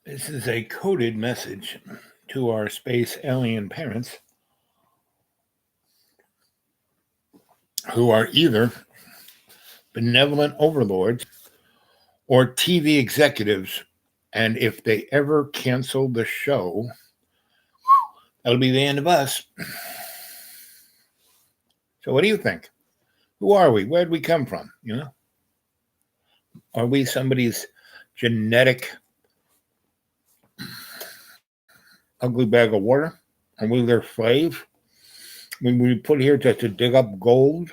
This is a coded message to our space alien parents who are either benevolent overlords or TV executives. And if they ever cancel the show, that'll be the end of us. So, what do you think? Who are we? Where'd we come from? Are we somebody's genetic ugly bag of water? Are we their slave? When we put here just to dig up gold?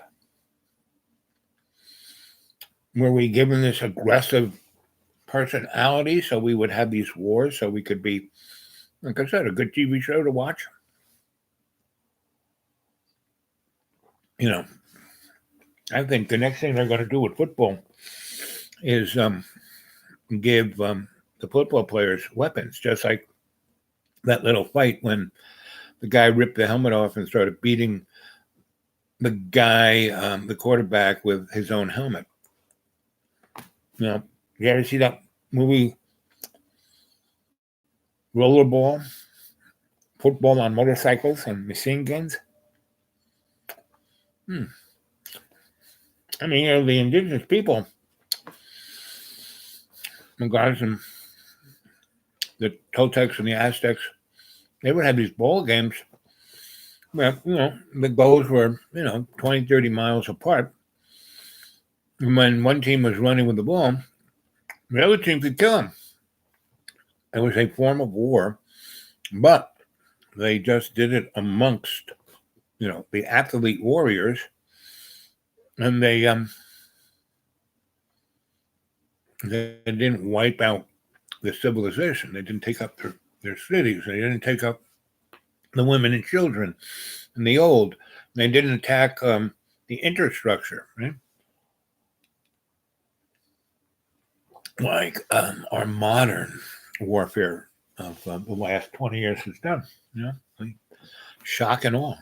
Were we given this aggressive personality so we would have these wars so we could be, like I said, a good TV show to watch? I think the next thing they're going to do with football is give the football players weapons, just like that little fight when the guy ripped the helmet off and started beating the guy, the quarterback, with his own helmet. You ever see that movie, Rollerball? Football on motorcycles and machine guns? I mean, the indigenous people, the guys and the Toltecs and the Aztecs, they would have these ball games where, the goals were, 20, 30 miles apart. And when one team was running with the ball, the other team could kill them. It was a form of war, but they just did it amongst, the athlete warriors, and they didn't wipe out the civilization. They didn't take up their cities. They didn't take up the women and children and the old. They didn't attack the infrastructure, right? Like our modern warfare of the last 20 years has done. Like shock and awe.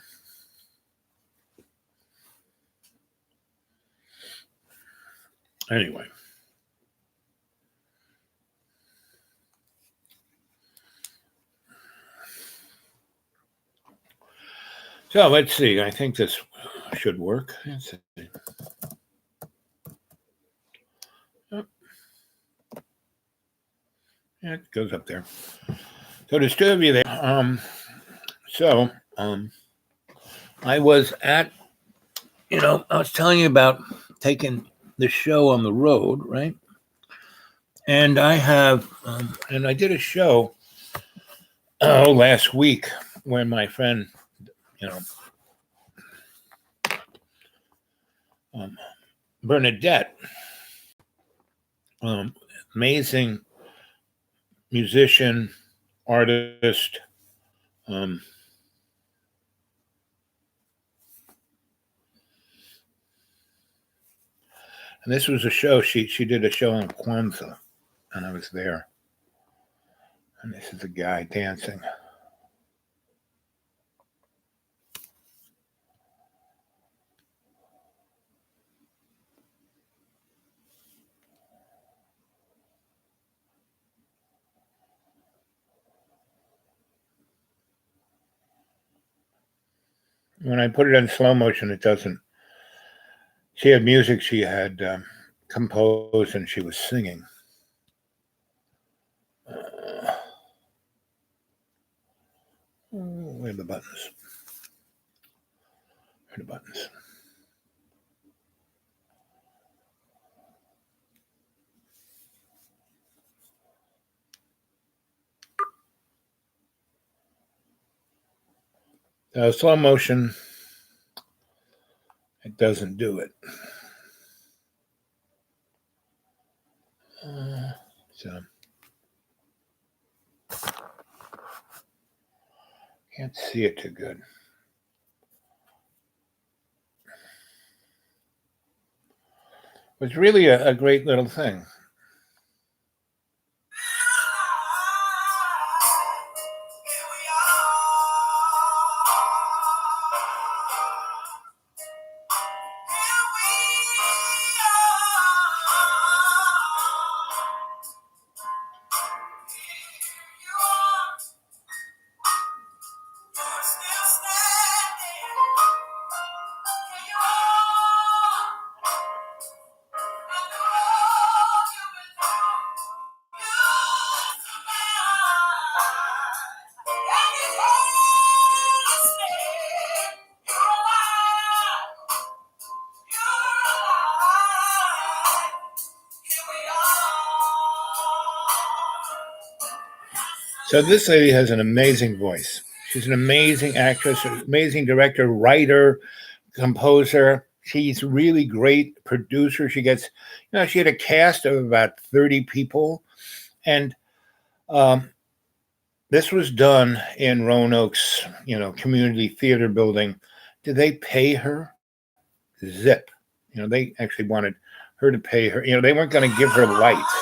Anyway. So let's see. I think this should work. Let's see. Yeah, it goes up there. So there's two of you there. So I was at, I was telling you about taking the show on the road, right? And I have, and I did a show last week when my friend, Bernadette, amazing musician, artist, and this was a show, she did a show on Kwanzaa, and I was there. And this is a guy dancing. When I put it in slow motion, it doesn't. She had music she had composed, and she was singing. Where are the buttons? Where are the buttons? Slow motion, it doesn't do it. So can't see it too good. It's really a great little thing. So this lady has an amazing voice. She's an amazing actress, an amazing director, writer, composer. She's really great producer. She had a cast of about 30 people. And um, this was done in Roanoke's, community theater building. Did they pay her? Zip. They actually wanted her to pay her. They weren't going to give her lights.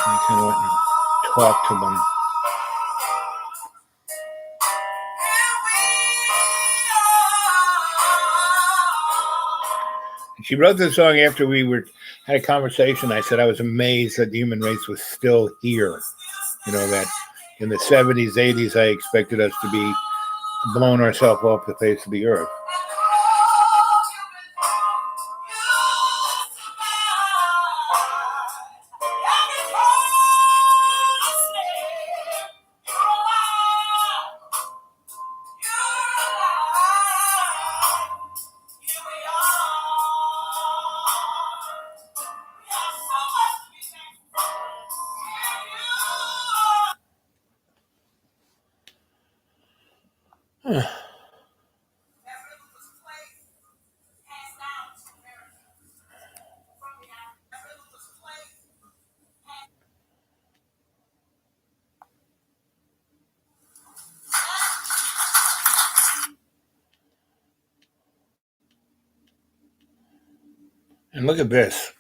I kind of went and talked to them. She wrote this song after had a conversation. I said I was amazed that the human race was still here. That in the 70s, 80s, I expected us to be blown ourselves off the face of the earth. And look at this.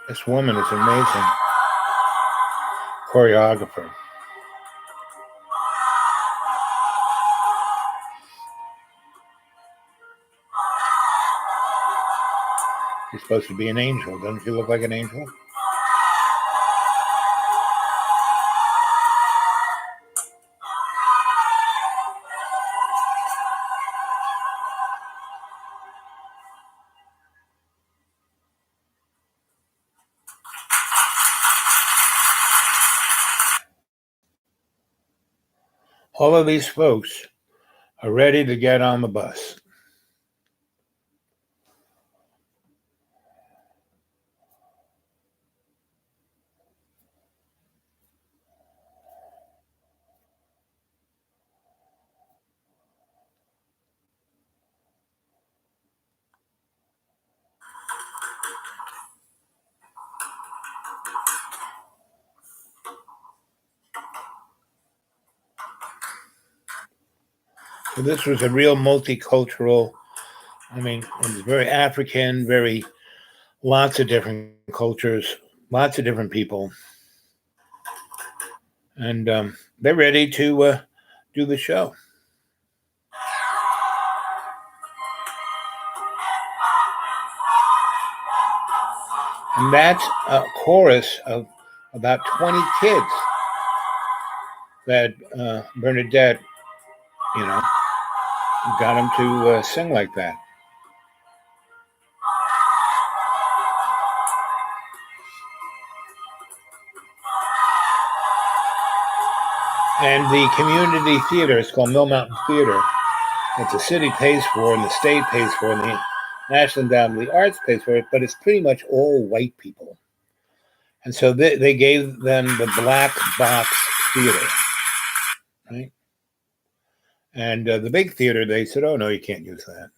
This woman is amazing. Choreographer. She's supposed to be an angel. Doesn't she look like an angel? All of these folks are ready to get on the bus. So this was a real multicultural. It was very African, lots of different cultures, lots of different people. And they're ready to do the show. And that's a chorus of about 20 kids that Bernadette, got them to sing like that. And the community theater, it's called Mill Mountain Theater, that the city pays for and the state pays for and the National Endowment of the Arts pays for it, but it's pretty much all white people. And so they gave them the black box theater, right? And the big theater, they said, oh, no, you can't use that.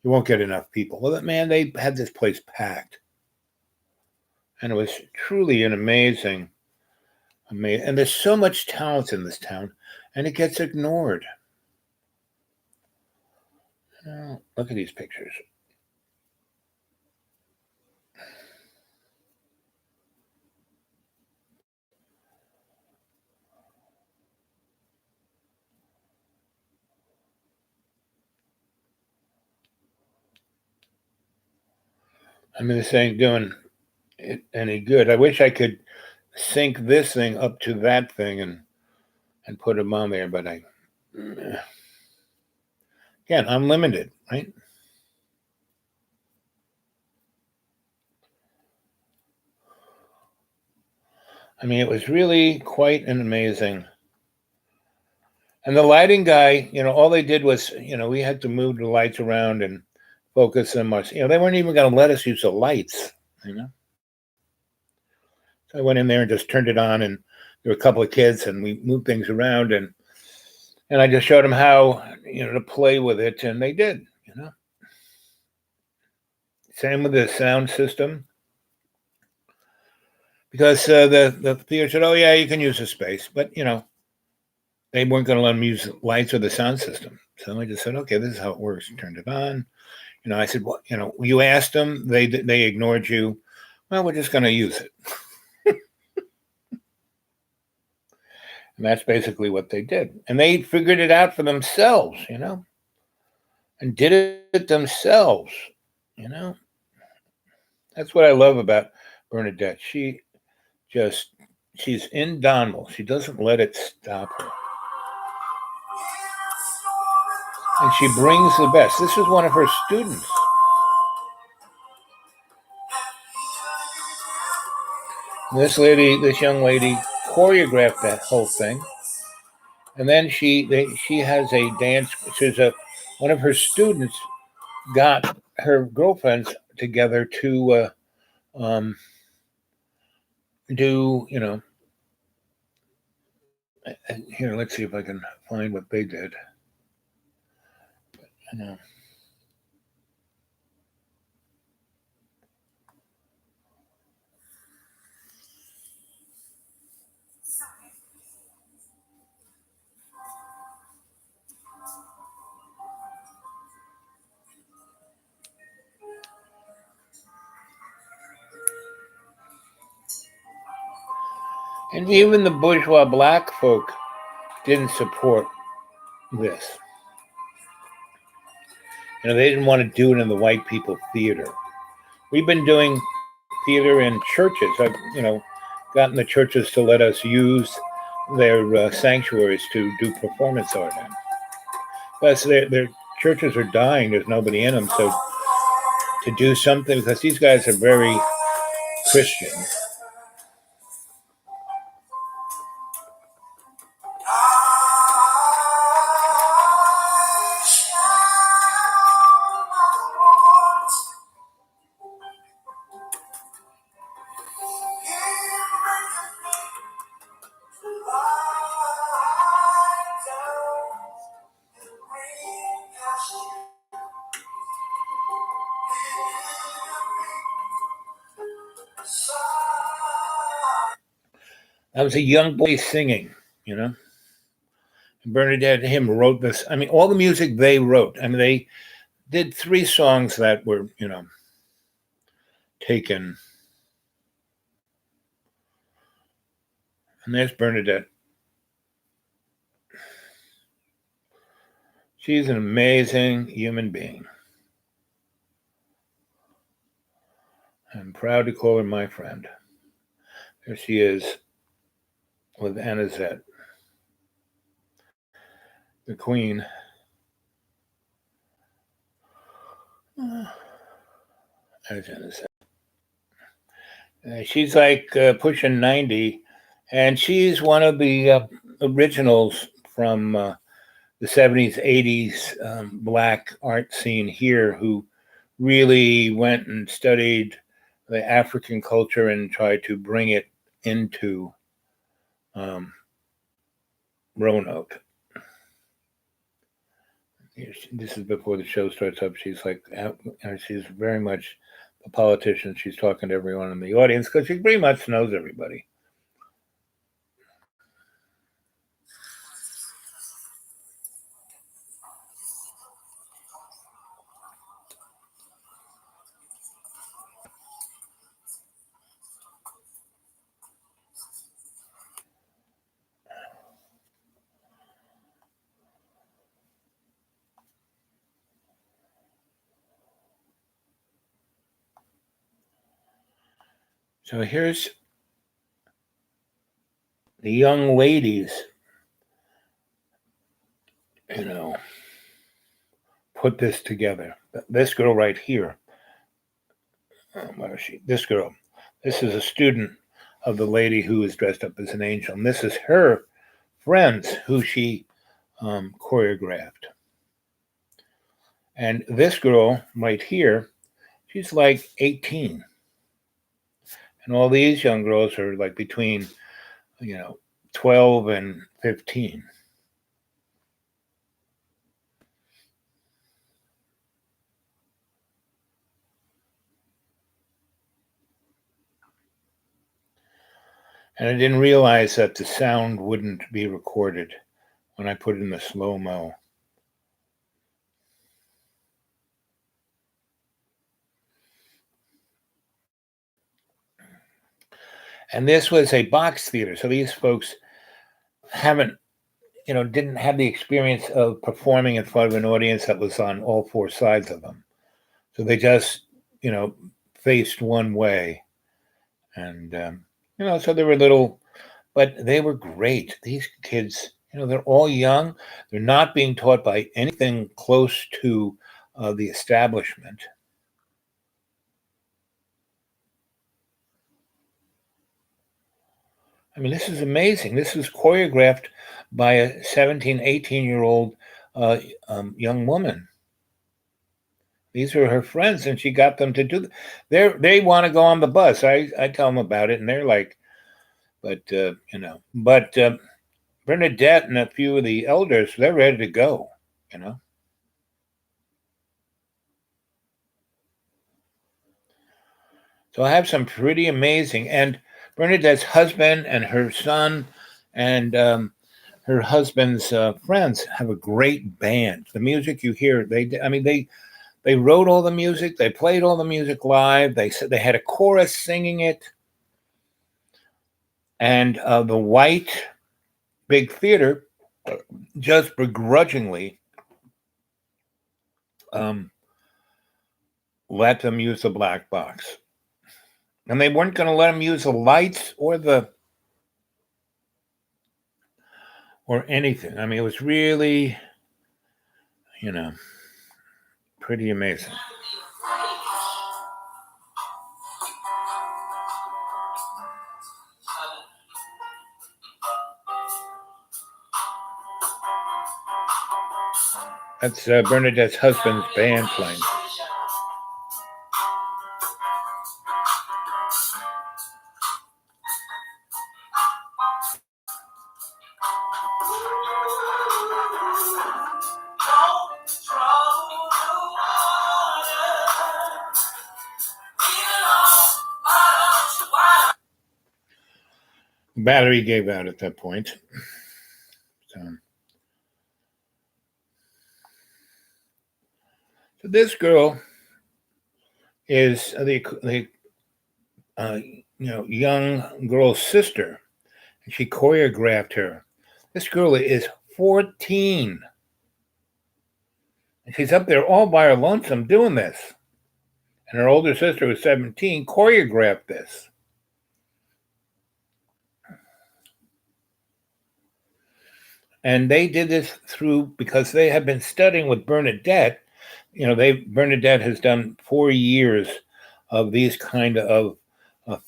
You won't get enough people. Well, man, they had this place packed. And it was truly an amazing. And there's so much talent in this town, and it gets ignored. Oh, look at these pictures. This ain't doing it any good. I wish I could sync this thing up to that thing and put them on there, but again, I'm limited, right? It was really quite an amazing. And the lighting guy, all they did was, we had to move the lights around and focus them much. They weren't even going to let us use the lights, So I went in there and just turned it on and there were a couple of kids, and we moved things around, and I just showed them how to play with it, and they did. Same with the sound system, because the theater said, "Oh yeah, you can use the space," but they weren't going to let them use lights or the sound system. So I just said, "Okay, this is how it works." Turned it on. I said, "Well, you asked them, they ignored you. Well, we're just going to use it." And that's basically what they did. And they figured it out for themselves, and did it themselves, you know. That's what I love about Bernadette. She's indomitable. She doesn't let it stop her. And she brings the best. This is one of her students. This young lady choreographed that whole thing. And then she has a dance. One of her students got her girlfriends together to do, here, let's see if I can find what they did. And even the bourgeois black folk didn't support this. They didn't want to do it in the white people theater. We've been doing theater in churches. I've, gotten the churches to let us use their sanctuaries to do performance art in. Plus, their churches are dying. There's nobody in them. So to do something, because these guys are very Christian. I was a young boy singing, Bernadette and him wrote this. I mean, all the music they wrote. I mean, they did 3 songs that were, taken. And there's Bernadette. She's an amazing human being. I'm proud to call her my friend. There she is with Anazette, the queen. There's Anazette. She's like pushing 90, and she's one of the originals from the 70s, 80s black art scene here who really went and studied the African culture and tried to bring it into Roanoke. This is before the show starts up. She's like, she's very much a politician. She's talking to everyone in the audience because she pretty much knows everybody. So here's the young ladies, put this together. This girl right here, where is she? This girl. This is a student of the lady who is dressed up as an angel. And this is her friends who she choreographed. And this girl right here, she's like 18. And all these young girls are like between, 12 and 15. And I didn't realize that the sound wouldn't be recorded when I put it in the slow-mo. And this was a box theater. So these folks didn't have the experience of performing in front of an audience that was on all four sides of them. So they just, faced one way. And, so they were little, but they were great. These kids, they're all young. They're not being taught by anything close to the establishment. I mean, this is amazing. This is choreographed by a 17, 18-year-old young woman. These are her friends, and she got them to do. They want to go on the bus. I tell them about it, and they're like, but Bernadette and a few of the elders, they're ready to go. So I have some pretty amazing, and Bernadette's husband and her son, and her husband's friends have a great band. The music you hear, they wrote all the music. They played all the music live. They said they had a chorus singing it. And the white big theater just begrudgingly let them use the black box. And they weren't going to let them use the lights or anything. I mean, it was really, pretty amazing. That's Bernadette's husband's band playing. Battery gave out at that point. So this girl is the young girl's sister, and she choreographed her. This girl is 14, and she's up there all by her lonesome doing this. And her older sister, who's 17, choreographed this. And they did this because they have been studying with Bernadette. Bernadette has done 4 years of these kind of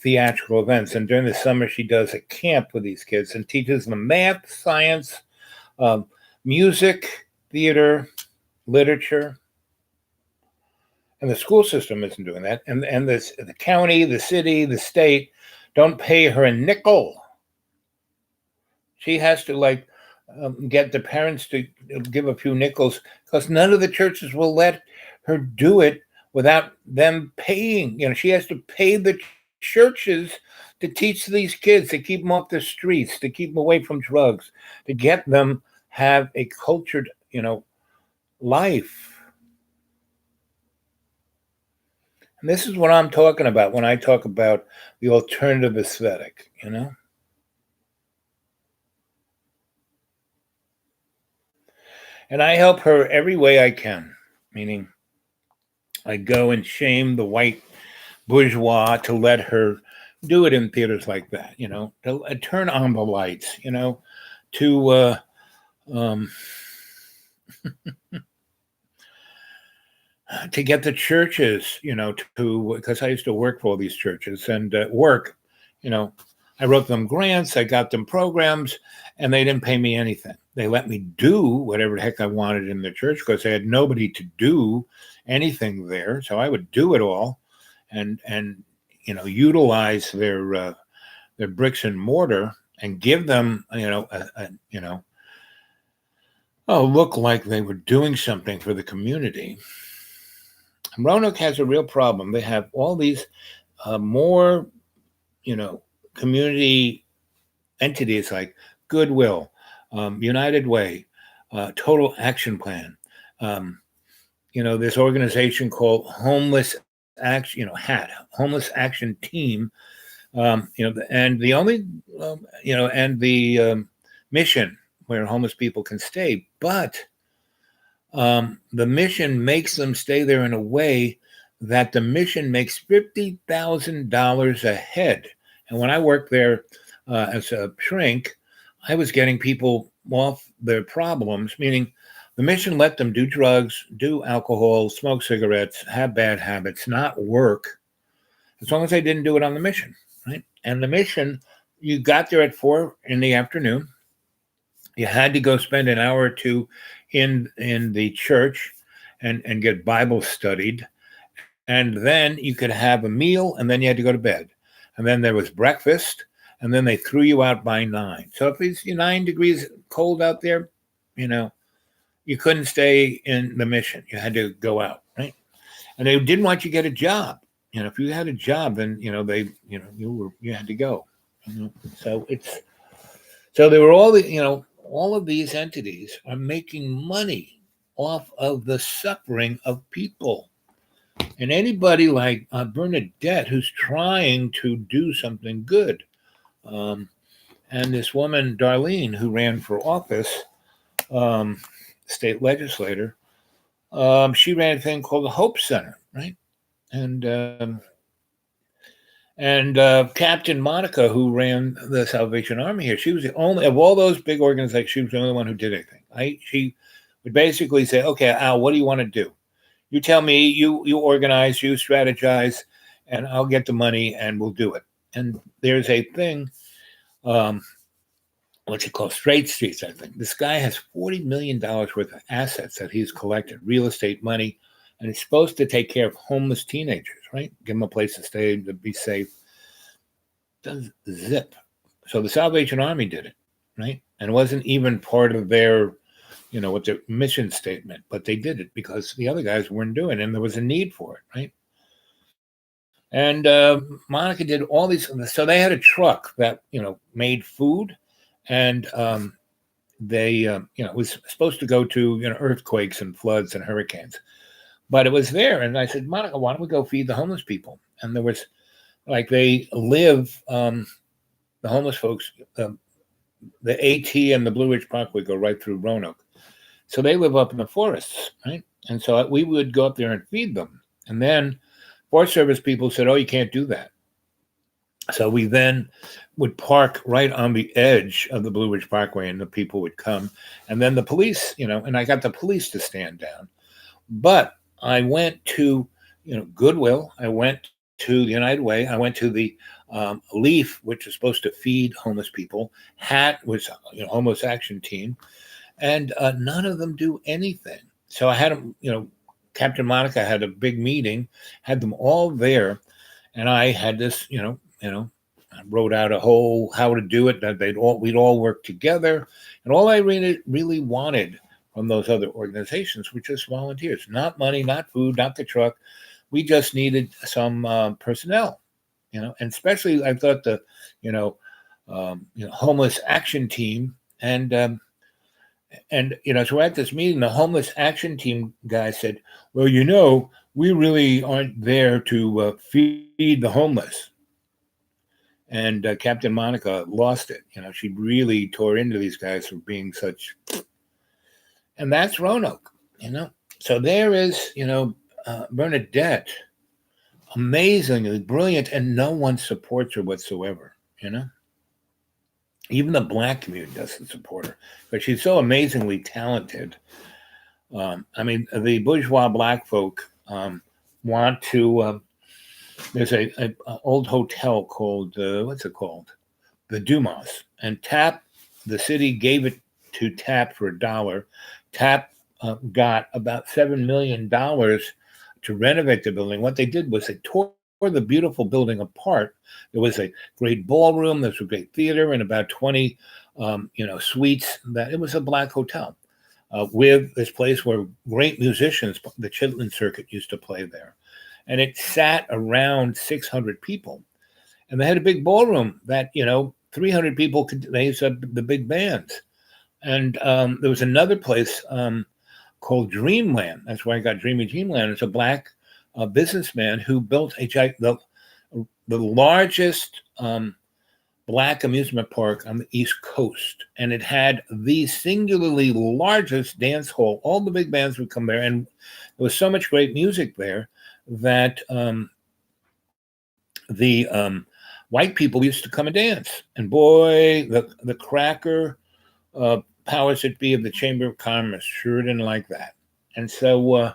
theatrical events. And during the summer, she does a camp with these kids and teaches them math, science, music, theater, literature. And the school system isn't doing that. And the county, the city, the state don't pay her a nickel. She has to get the parents to give a few nickels because none of the churches will let her do it without them paying. She has to pay the churches to teach these kids, to keep them off the streets, to keep them away from drugs, to get them have a cultured, life. And this is what I'm talking about when I talk about the alternative aesthetic, And I help her every way I can, meaning I go and shame the white bourgeois to let her do it in theaters like that, to turn on the lights, to to get the churches, because I used to work for all these churches and I wrote them grants, I got them programs, and they didn't pay me anything. They let me do whatever the heck I wanted in the church because they had nobody to do anything there. So I would do it all and utilize their bricks and mortar and give them, look like they were doing something for the community. Roanoke has a real problem. They have all these more, you know, community entities like Goodwill, United Way, Total Action Plan. Um, this organization called Homeless Action, Homeless Action Team. And the only, and the mission where homeless people can stay, but the mission makes them stay there in a way that the mission makes $50,000 a head. And when I worked there as a shrink, I was getting people off their problems, meaning the mission let them do drugs, do alcohol, smoke cigarettes, have bad habits, not work, as long as they didn't do it on the mission, right? And the mission, you got there at 4 in the afternoon. You had to go spend an hour or two in the church and get Bible studied. And then you could have a meal and then you had to go to bed. And then there was breakfast and then they threw you out by 9. So if it's 9 degrees cold out there, you couldn't stay in the mission. You had to go out, right? And they didn't want you to get a job. If you had a job, then you had to go. So there were all of these entities are making money off of the suffering of people. And anybody like Bernadette, who's trying to do something good, and this woman, Darlene, who ran for office, state legislator, she ran a thing called the Hope Center, right? And Captain Monica, who ran the Salvation Army here, she was the only of all those big organizations. She was the only one who did anything. She would basically say, "Okay, Al, what do you want to do? You tell me. You organize, you strategize, and I'll get the money, and we'll do it." And there's a thing, what's it called? Straight Streets, I think. This guy has $40 million worth of assets that he's collected, real estate money, and he's supposed to take care of homeless teenagers, right? Give them a place to stay, to be safe. Does zip. So the Salvation Army did it, right? And it wasn't even part of their, what their mission statement, but they did it because the other guys weren't doing it, and there was a need for it, right? And Monica did all these. So they had a truck that, made food, and they, it was supposed to go to, earthquakes and floods and hurricanes. But it was there. And I said, Monica, why don't we go feed the homeless people? And there was, they live, the homeless folks, the AT and the Blue Ridge Parkway go right through Roanoke. So they live up in the forests, right? And so we would go up there and feed them. And then Forest Service people said, oh, you can't do that. So we then would park right on the edge of the Blue Ridge Parkway, and the people would come. And then the police, and I got the police to stand down. But I went to, Goodwill. I went to the United Way. I went to the Leaf, which is supposed to feed homeless people. HAT was, Homeless Action Team. And none of them do anything. So I had them, Captain Monica had a big meeting, had them all there. And I had this, I wrote out a whole how to do it, that we'd all work together. And all I really wanted from those other organizations were just volunteers, not money, not food, not the truck. We just needed some personnel, and especially I thought the, Homeless Action Team, and so we're at this meeting. The Homeless Action Team guy said, well, we really aren't there to feed the homeless. And Captain Monica lost it. She really tore into these guys for being such. And that's Roanoke, So there is, Bernadette, amazingly brilliant, and no one supports her whatsoever, Even the Black community doesn't support her, but she's so amazingly talented. The bourgeois Black folk want to. There's a old hotel called what's it called? The Dumas, and the city gave it to TAP for $1. TAP got about $7 million to renovate the building. What they did was they tore the beautiful building apart, there was a great ballroom, there was a great theater, and about 20, suites. That it was a black hotel with this place where great musicians, the Chitlin Circuit, used to play there, and it sat around 600 people, and they had a big ballroom that 300 people could. They used to have the big bands, and there was another place called Dreamland. That's where I got Dreamy Dreamland. It's a black businessman who built the largest black amusement park on the East Coast. And it had the singularly largest dance hall. All the big bands would come there. And there was so much great music there that the white people used to come and dance. And boy, the cracker powers that be of the Chamber of Commerce sure didn't like that. And so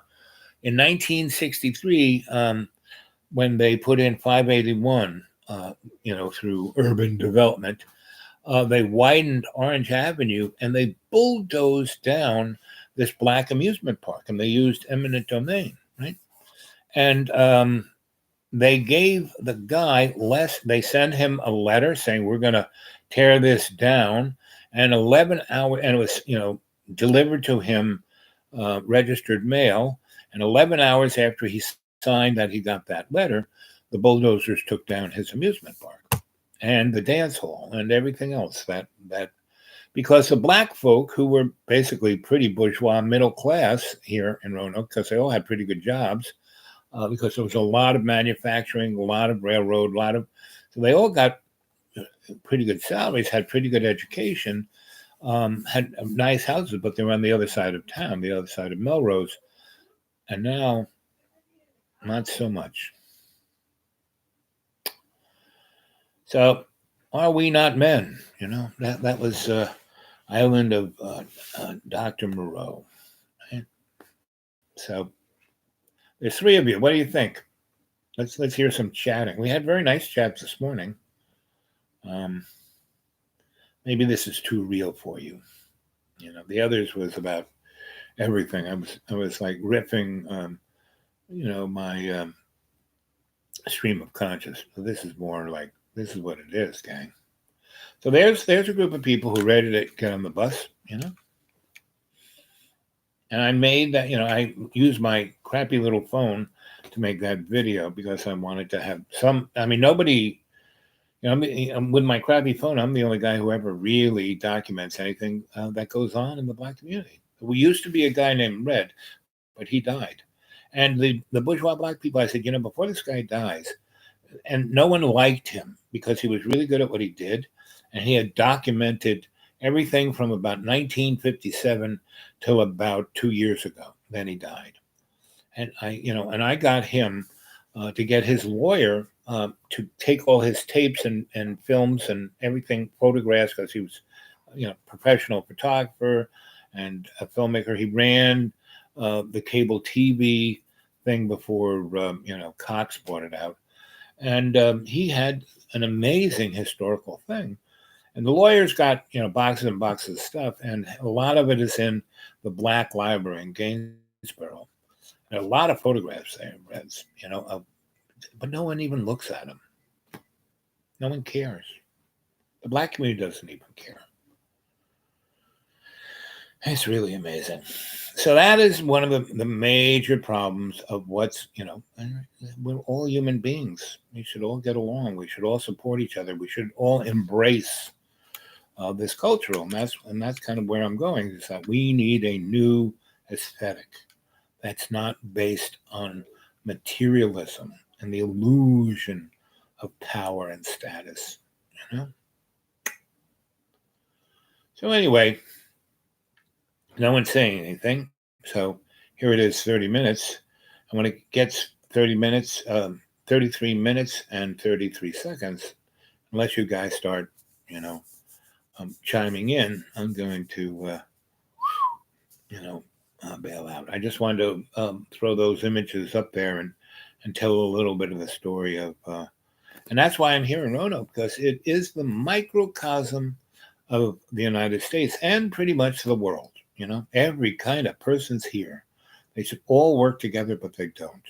in 1963, when they put in 581, through urban development, they widened Orange Avenue and they bulldozed down this black amusement park, and they used eminent domain, right? And they gave the guy less. They sent him a letter saying, we're going to tear this down. And 11 hours, and it was, delivered to him, registered mail. And 11 hours after he signed that he got that letter, the bulldozers took down his amusement park and the dance hall and everything else that because the black folk, who were basically pretty bourgeois middle class here in Roanoke, because they all had pretty good jobs, because there was a lot of manufacturing, a lot of railroad, so they all got pretty good salaries, had pretty good education, had nice houses, but they were on the other side of town, the other side of Melrose. And now, not so much. So, are we not men? That was Island of Dr. Moreau. Right? So, there's three of you. What do you think? Let's hear some chatting. We had very nice chats this morning. Maybe this is too real for you. The others was about everything. I was like riffing, my stream of conscious. So this is more like, this is what it is, gang. So there's a group of people who are ready to get on the bus, And I made that, I used my crappy little phone to make that video because I wanted to have nobody, with my crappy phone, I'm the only guy who ever really documents anything that goes on in the black community. We used to be a guy named Red, but he died. And the bourgeois black people, I said, before this guy dies, and no one liked him because he was really good at what he did. And he had documented everything from about 1957 till about 2 years ago. Then he died. And I got him to get his lawyer to take all his tapes and films and everything, photographs, because he was, professional photographer and a filmmaker. He ran the cable TV thing before, Cox bought it out. And he had an amazing historical thing. And the lawyers got, boxes and boxes of stuff. And a lot of it is in the Black Library in Gainesboro. There are a lot of photographs there, Reds, but no one even looks at them. No one cares. The black community doesn't even care. It's really amazing. So that is one of the major problems of what's, we're all human beings. We should all get along. We should all support each other. We should all embrace this cultural. And that's kind of where I'm going, is that we need a new aesthetic that's not based on materialism and the illusion of power and status, So anyway, no one's saying anything. So here it is, 30 minutes. And when it gets 30 minutes, 33 minutes and 33 seconds, unless you guys start, chiming in, I'm going to, bail out. I just wanted to throw those images up there and tell a little bit of the story of, and that's why I'm here in Roanoke, because it is the microcosm of the United States and pretty much the world. Every kind of person's here. They should all work together, but they don't.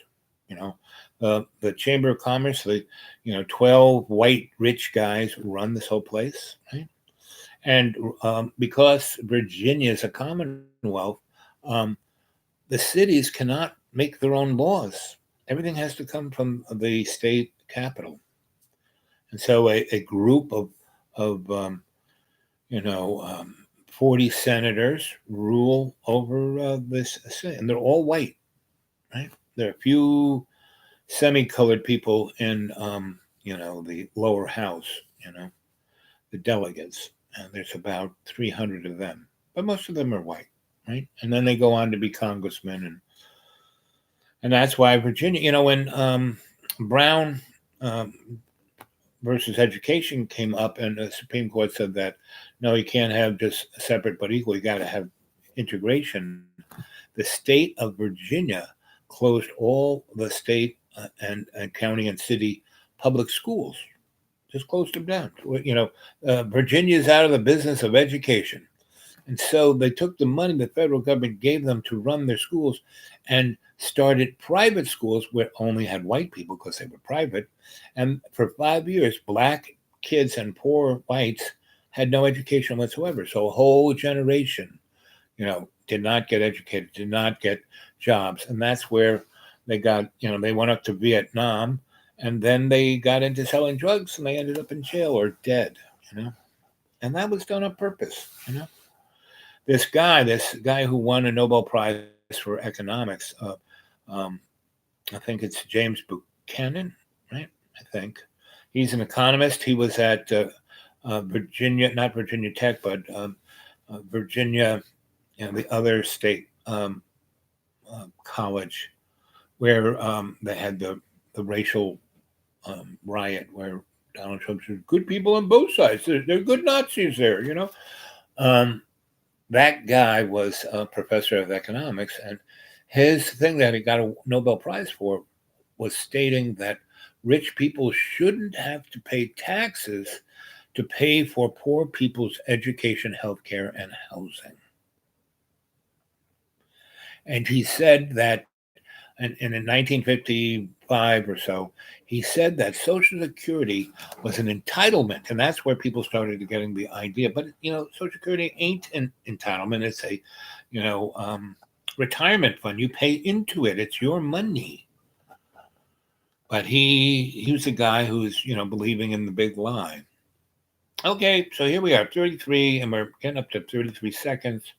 the Chamber of Commerce, 12 white rich guys run this whole place, right? And because Virginia is a commonwealth, um, the cities cannot make their own laws. Everything has to come from the state capital. And so a group of 40 senators rule over this state, and they're all white, right? There are a few semi-colored people in, the lower house, the delegates, and there's about 300 of them, but most of them are white, right? And then they go on to be congressmen, and that's why Virginia, when Brown versus education came up, and the Supreme Court said that no, you can't have just separate but equal. You got to have integration. The state of Virginia closed all the state and county and city public schools. Just closed them down. Virginia's out of the business of education. And so they took the money the federal government gave them to run their schools and started private schools where only had white people because they were private. And for 5 years, black kids and poor whites had no education whatsoever. So a whole generation, did not get educated, did not get jobs. And that's where they got, they went up to Vietnam, and then they got into selling drugs and they ended up in jail or dead, and that was done on purpose, This guy who won a Nobel Prize for economics, I think it's James Buchanan, right? I think he's an economist. He was at Virginia, not Virginia Tech, but Virginia, the other state college where they had the racial riot where Donald Trump said, "Good people on both sides. They're good Nazis there," That guy was a professor of economics, and his thing that he got a Nobel Prize for was stating that rich people shouldn't have to pay taxes to pay for poor people's education, healthcare, and housing. And he said that, and in 1955 or so, he said that Social Security was an entitlement, and that's where people started getting the idea. But Social Security ain't an entitlement; it's a, retirement fund. You pay into it; it's your money. But he was a guy who's believing in the big lie. Okay, so here we are, 33, and we're getting up to 33 seconds,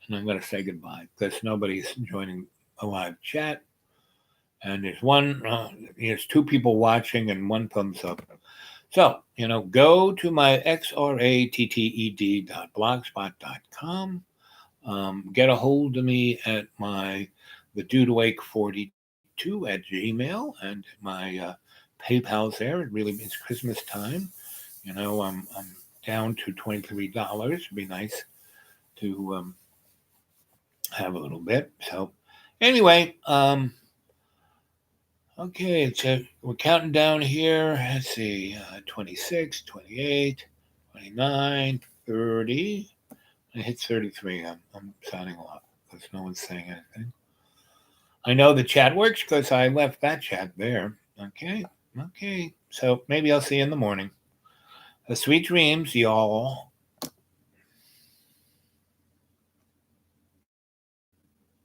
and I'm going to say goodbye because nobody's joining a live chat. And there's two people watching and one thumbs up. So, go to my xratted.blogspot.com. Get a hold of me at the Dude Awake 42 at Gmail, and my PayPal's there. It really means Christmas time. I'm down to $23. It'd be nice to have a little bit. So, anyway, okay, so we're counting down here. Let's see, 26, 28, 29, 30. I hit 33. I'm signing off because no one's saying anything. I know the chat works because I left that chat there. Okay. So maybe I'll see you in the morning. Sweet dreams, y'all.